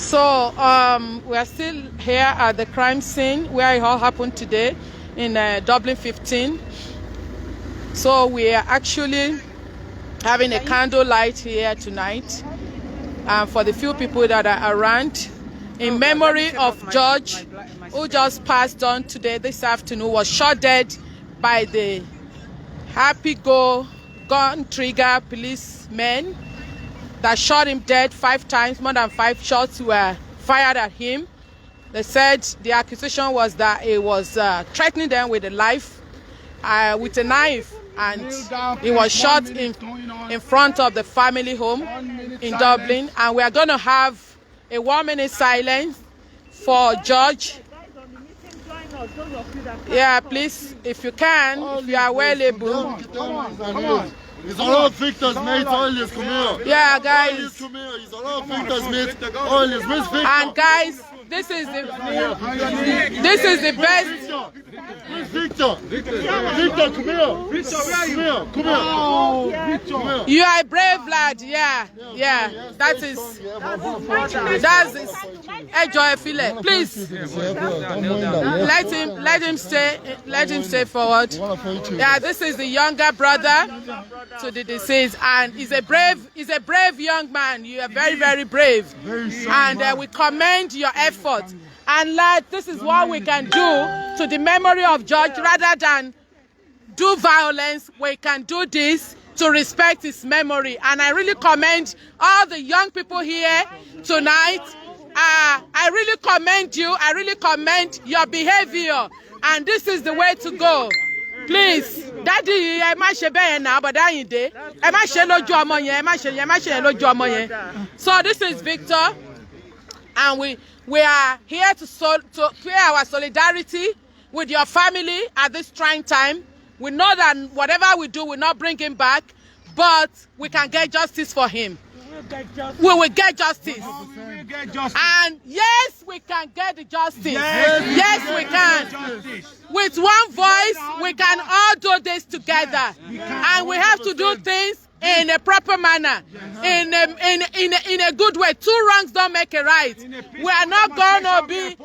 So we are still here at the crime scene where it all happened today in Dublin 15. So we are actually having a candlelight here tonight for the few people that are around in memory of George, who just passed on today this afternoon, was shot dead by the happy-go gun trigger policemen that shot him dead 5 times. More than 5 shots were fired at him. They said the accusation was that he was threatening them with a life, with a knife, and he was shot in front of the family home in Dublin. And we are going to have a 1-minute silence for George. Yeah, please, if you can, if you are available. Come on. It's a lot of victors, mate. Always come here. Yeah, guys. Come here. It's a lot of victors, mate. Always. Where's Victor? And guys, this is the best. Where's Victor? Victor, come here. Come here. You are a brave lad. Yeah. That is enjoy feeling. Please let him stay forward. Yeah, this is the younger brother to the deceased, and he's a brave young man. You are very, very brave, and we commend your effort. And lad, this is what we can do to the memory of George. Rather than do violence, we can do this to respect his memory. And I really commend all the young people here tonight. I really commend you. I really commend your behavior, and this is the way to go. Please, Daddy, ẹ má ṣe bẹ́ẹ̀ now, but dáyìn dé. Ẹ má ṣe lójú ọmọ yẹn, ẹ má ṣe lójú ọmọ yẹn. So this is Victor, and we are here to pay our solidarity with your family at this trying time. We know that whatever we do will not bring him back, but we can get justice for him. We will get justice. And yes, we can get the justice. Yes, we can. With one voice, we can all do this together. And we have to do things in a proper manner, in a good way. 2 wrongs don't make a right. We are not going to be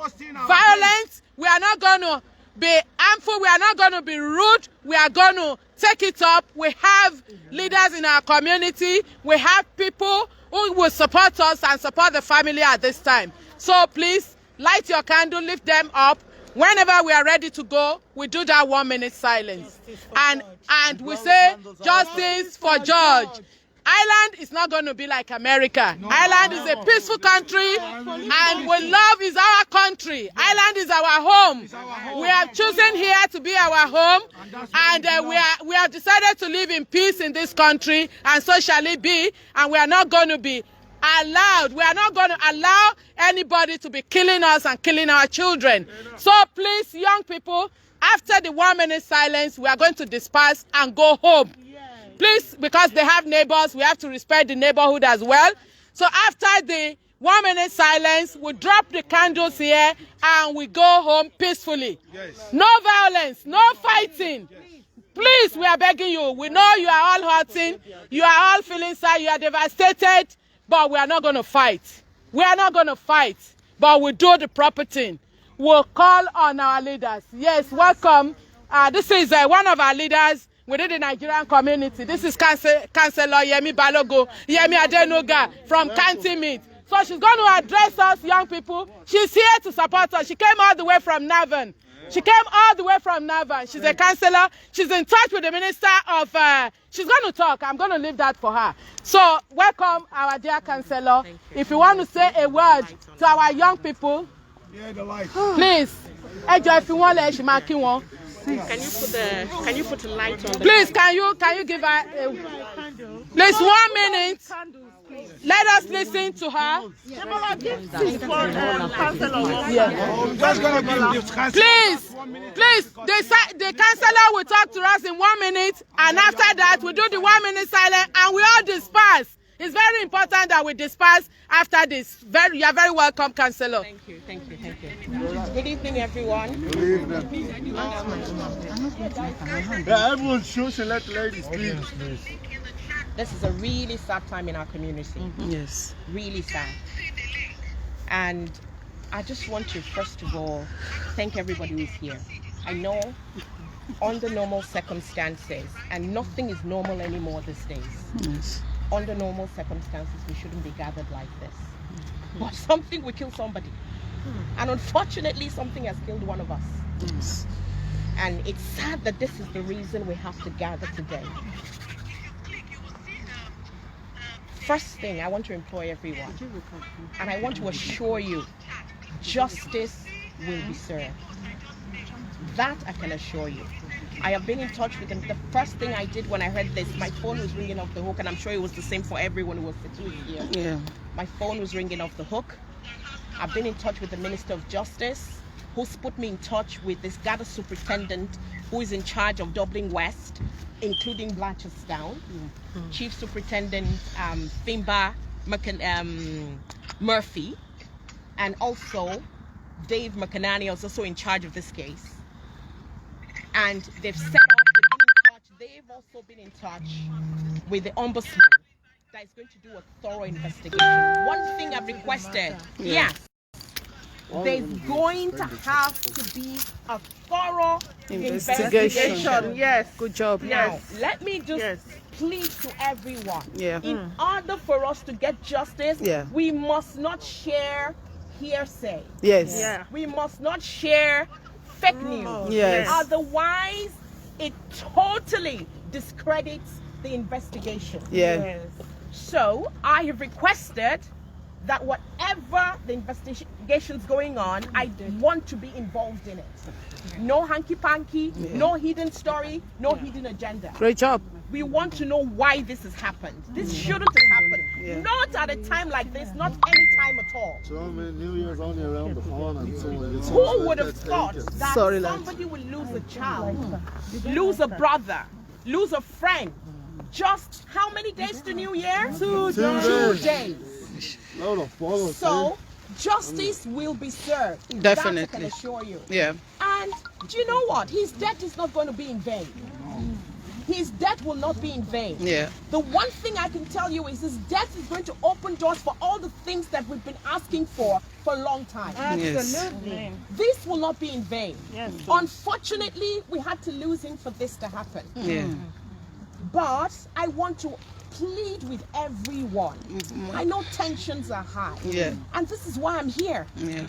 violent. We are not going to be harmful. We are not going to be rude. We are going to take it up. We have leaders in our community. We have people who will support us and support the family at this time. So please, light your candle, lift them up. Whenever we are ready to go, we do that 1-minute silence. And we say, justice for George. Ireland is not going to be like America. Ireland is a peaceful country, and we love is our country. Ireland is our home. We have chosen here to be our home, and we have decided to live in peace in this country, and so shall it be. And we are not going to be allowed. We are not going to allow anybody to be killing us and killing our children. So please, young people, after the 1-minute silence, we are going to disperse and go home. Please, because they have neighbors, we have to respect the neighborhood as well. So after the 1-minute silence, we drop the candles here and we go home peacefully. No violence, no fighting. Please, we are begging you. We know you are all hurting. You are all feeling sad. You are devastated. But we are not going to fight. We are not going to fight. But we do the proper thing. We'll call on our leaders. Yes, welcome. This is one of our leaders within the Nigerian community. This is Councillor Yemi Balogo, Yemi Adenoga from County Meet. So she's going to address us, young people. She's here to support us. She came all the way from Navan. She's a councillor. She's in touch with the Minister of... she's going to talk. I'm going to leave that for her. So welcome, our dear councillor. If you want to say a word to our young people, please. If you want to Can you put a light on? Please, can you give her please 1 minute? Let us listen to her. Please, the councillor will talk to us in 1 minute, and after that we do the 1-minute silence and we all disperse. It's very important that we disperse after this. You are very welcome, councillor. Thank you. Good evening, everyone. Good evening. Everyone should let ladies, please. This is a really sad time in our community. Yes. Really sad. And I just want to, first of all, thank everybody who's here. I know under normal circumstances, and nothing is normal anymore these days. Yes. Under normal circumstances, we shouldn't be gathered like this. But something will kill somebody. And unfortunately, something has killed one of us. Yes. And it's sad that this is the reason we have to gather today. First thing, I want to implore everyone, and I want to assure you, justice will be served. That I can assure you. I have been in touch with them. The first thing I did when I heard this, my phone was ringing off the hook, and I'm sure it was the same for everyone who was sitting here. Yeah. My phone was ringing off the hook. I've been in touch with the Minister of Justice, who's put me in touch with this Garda Superintendent who is in charge of Dublin West, including Blanchardstown, Chief Superintendent Fimba Murphy, and also Dave McAnany is also in charge of this case. And they've set up, they've been in touch, they've also been in touch with the Ombudsman that is going to do a thorough investigation. One thing I've requested, yes, there's going to have to be a thorough investigation. Yes. Good job. Now, let me just plead to everyone. Yeah. In order for us to get justice, we must not share hearsay. Yes. Yeah. We must not share fake news. Yes. Otherwise, it totally discredits the investigation. Yeah. Yes. So, I have requested that whatever the investigation's going on, I want to be involved in it. No hanky-panky, no hidden story, no hidden agenda. Great job. We want to know why this has happened. This shouldn't have happened. Not at a time like this, not any time at all. So New Year's only around the corner, and so it's who would have thought that somebody will lose a child, lose a brother, lose a friend? Just how many days to New Year? 2 days. So justice will be served. Definitely. That I can assure you. Yeah. And do you know what? His death is not going to be in vain. His death will not be in vain. Yeah. The one thing I can tell you is his death is going to open doors for all the things that we've been asking for a long time. Absolutely. Yes. This will not be in vain. Yes. Unfortunately, we had to lose him for this to happen. Yeah. But I want to plead with everyone. I know tensions are high. Yeah. And this is why I'm here. Yeah.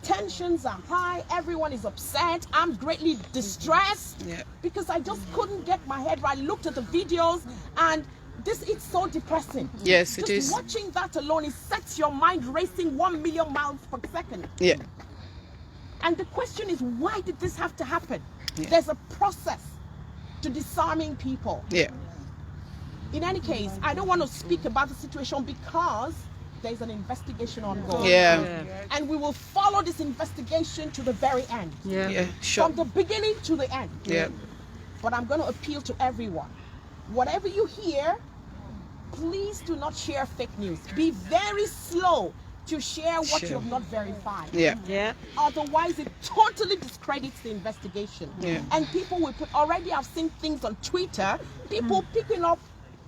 Tensions are high, everyone is upset, I'm greatly distressed because I just couldn't get my head right. I looked at the videos and it's so depressing. Yes, it is. Just watching that alone, it sets your mind racing 1 million miles per second. Yeah. And the question is, why did this have to happen? There's a process to disarming people. Yeah. In any case, I don't want to speak about the situation because there's an investigation ongoing. Yeah. And we will follow this investigation to the very end. Yeah. Sure. From the beginning to the end. Yeah. But I'm going to appeal to everyone. Whatever you hear, please do not share fake news. Be very slow to share what you have not verified. Yeah. Yeah. Otherwise, it totally discredits the investigation. Yeah. And people will put, already I've seen things on Twitter, people picking up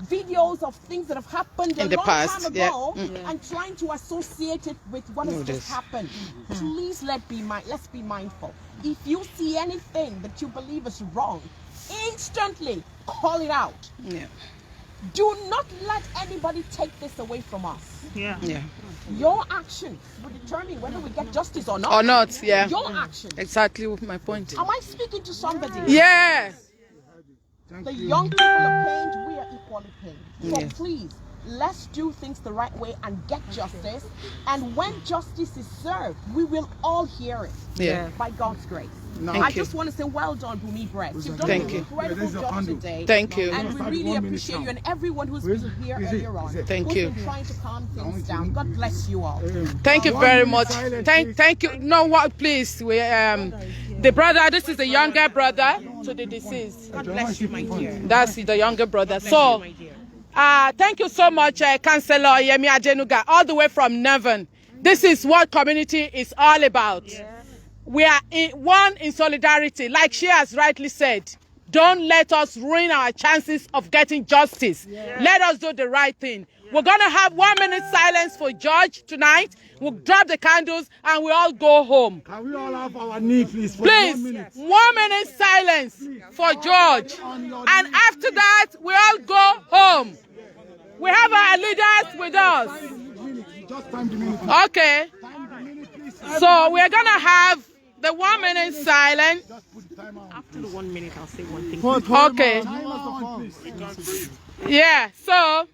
videos of things that have happened in a the long past, time ago and trying to associate it with what has just happened. Please let's be mindful. If you see anything that you believe is wrong, instantly call it out. Yeah. Do not let anybody take this away from us. Yeah. Your actions will determine whether we get justice or not. Or not, yeah. Your actions. Exactly my point. Am I speaking to somebody? Yeah. The young people are pained, we are equally pained. So please, let's do things the right way and get justice. And when justice is served, we will all hear it. Yeah. By God's grace. I just want to say well done, Bhummy Brett. You've done Thank an you. incredible job today. Thank you. And we really appreciate you and everyone who's been here earlier on. Thank you. Who's been trying to calm things down. God bless you all. Thank you very much. Thank you. No, what? Please, we the brother. This is the younger brother to the deceased. God bless you, my dear. That's the younger brother. So, thank you so much, Councillor Yemi Ajenuga, all the way from Nevin. This is what community is all about. We are one in solidarity, like she has rightly said. Don't let us ruin our chances of getting justice. Let us do the right thing. We're going to have 1 minute silence for George tonight. We'll drop the candles and we all go home. Can we all have our knee, please? For Please, 1 minute. 1 minute silence for George. And after that, we all go home. We have our leaders with us. Just time the minute. Okay. So we're going to have the 1 minute silence. After the 1 minute, I'll say one thing. Okay. Yeah, so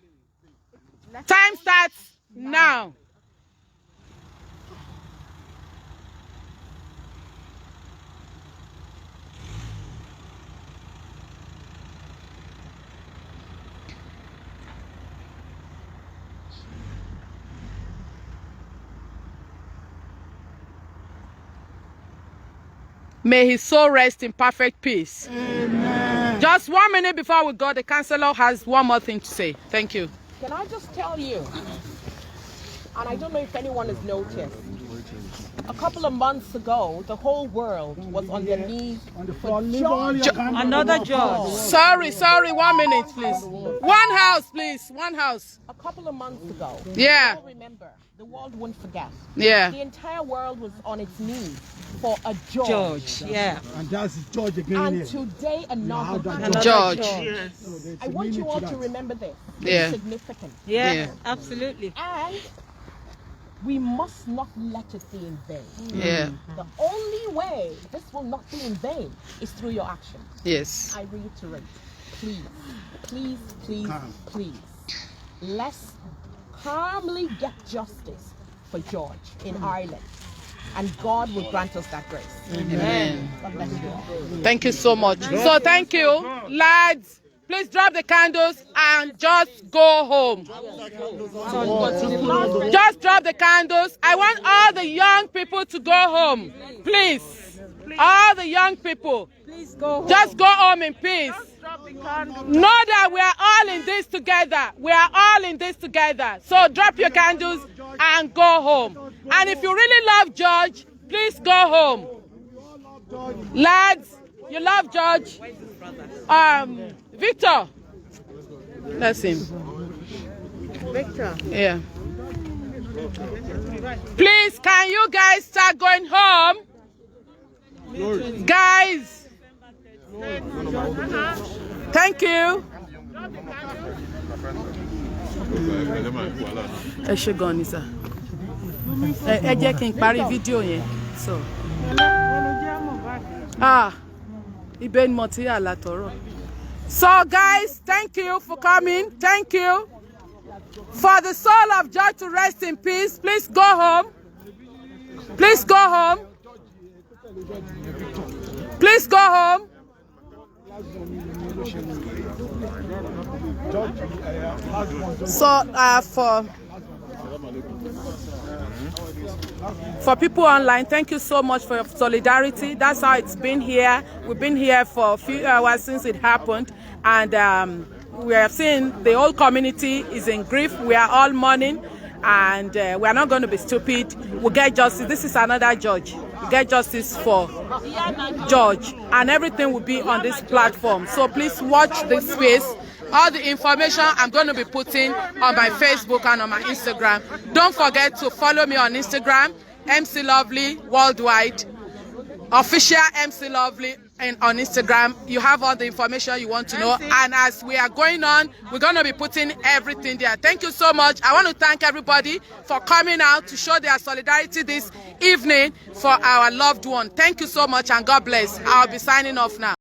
time starts now. May his soul rest in perfect peace. Amen. Just 1 minute before we go, the counselor has one more thing to say. Thank you. Can I just tell you, and I don't know if anyone has noticed, a couple of months ago, the whole world was on their knees for Another judge. Sorry, 1 minute, please. One house, please. One house. A couple of months ago. Yeah. Remember, the world won't forget. Yeah. The entire world was on its knees for a judge. Judge, yeah. And that's George again. And here. today another Another Judge. Yes. I want you all to remember this. Yeah. It's significant. Yeah, Yeah. absolutely. And we must not let it be in vain. Yeah. The only way this will not be in vain is through your actions. Yes. I reiterate, please, please, let's calmly get justice for George in Ireland. And God will grant us that grace. Amen. God bless you all. Thank you so much. So thank you, lads. Please drop the candles and just go home. Just drop the candles. I want all the young people to go home. Please. All the young people. Please go home. Just go home in peace. Know that we are all in this together. We are all in this together. So drop your candles and go home. And if you really love George, please go home. Lads, you love George. Victor. That's him. Victor. Yeah. Please, can you guys start going home? Guys. Thank you. Ẹ ṣé gan ni sir. Ẹ jẹ́ kí n parí fídíò yẹn. So. Ibẹ̀ ni mo ti yà látọ̀rọ̀. So guys, thank you for coming. Thank you. For the soul of George to rest in peace, please go home. Please go home. Please go home. So for people online, thank you so much for your solidarity. That's how it's been here. We've been here for a few hours since it happened, and we have seen the whole community is in grief. We are all mourning, and we are not going to be stupid. We'll get justice. This is another judge. We'll get justice for George, and everything will be on this platform. So please watch this space. All the information I'm going to be putting on my Facebook and on my Instagram. Don't forget to follow me on Instagram, MC Lovely Worldwide, official MC Lovely, and on Instagram. You have all the information you want to know. And as we are going on, we're going to be putting everything there. Thank you so much. I want to thank everybody for coming out to show their solidarity this evening for our loved one. Thank you so much, and God bless. I'll be signing off now.